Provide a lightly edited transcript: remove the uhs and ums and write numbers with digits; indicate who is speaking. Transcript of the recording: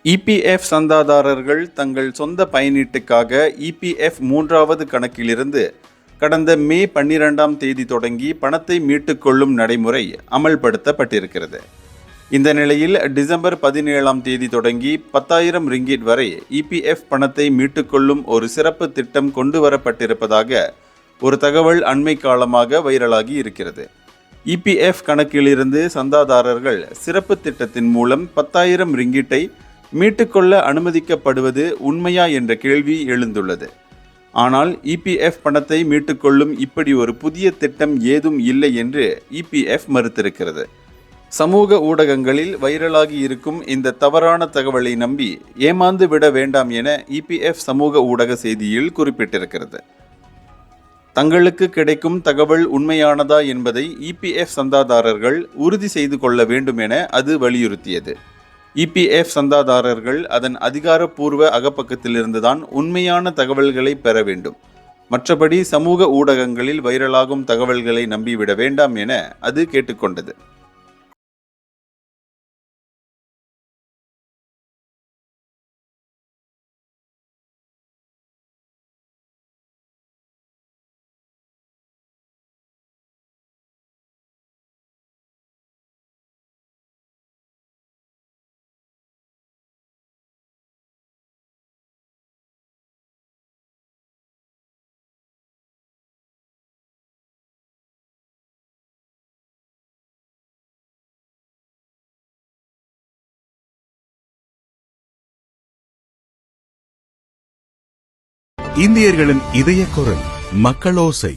Speaker 1: EPF சந்தாதாரர்கள் தங்கள் சொந்த பயனீட்டுக்காக EPF மூன்றாவது கணக்கிலிருந்து கடந்த மே 12ஆம் தேதி தொடங்கி பணத்தை மீட்டுக்கொள்ளும் நடைமுறை அமல்படுத்தப்பட்டிருக்கிறது. இந்த நிலையில் டிசம்பர் 17ஆம் தேதி தொடங்கி 10,000 ரிங்கிட் வரை இபிஎஃப் பணத்தை மீட்டுக்கொள்ளும் ஒரு சிறப்பு திட்டம் கொண்டு வரப்பட்டிருப்பதாக ஒரு தகவல் அண்மை காலமாக வைரலாகி இருக்கிறது. இபிஎஃப் கணக்கிலிருந்து சந்தாதாரர்கள் சிறப்பு திட்டத்தின் மூலம் 10,000 ரிங்கிட்டை மீட்டுக்கொள்ள அனுமதிக்கப்படுவது உண்மையா என்ற கேள்வி எழுந்துள்ளது. ஆனால் இபிஎஃப் பணத்தை மீட்டுக்கொள்ளும் இப்படி ஒரு புதிய திட்டம் ஏதும் இல்லை என்று இபிஎஃப் மறுத்திருக்கிறது. சமூக ஊடகங்களில் வைரலாகி இருக்கும் இந்த தவறான தகவலை நம்பி ஏமாந்து விட வேண்டாம் என இபிஎஃப் சமூக ஊடக செய்தியில் குறிப்பிட்டிருக்கிறது. தங்களுக்கு கிடைக்கும் தகவல் உண்மையானதா என்பதை இபிஎஃப் சந்தாதாரர்கள் உறுதி செய்து கொள்ள வேண்டும் என அது வலியுறுத்தியது. இபிஎஃப் சந்தாதாரர்கள் அதன் அதிகாரப்பூர்வ அகப்பக்கத்திலிருந்துதான் உண்மையான தகவல்களை பெற வேண்டும். மற்றபடி சமூக ஊடகங்களில் வைரலாகும் தகவல்களை நம்பிவிட வேண்டாம் என அது கேட்டுக்கொண்டது.
Speaker 2: இந்தியர்களின் இதய குரல் மக்களோசை.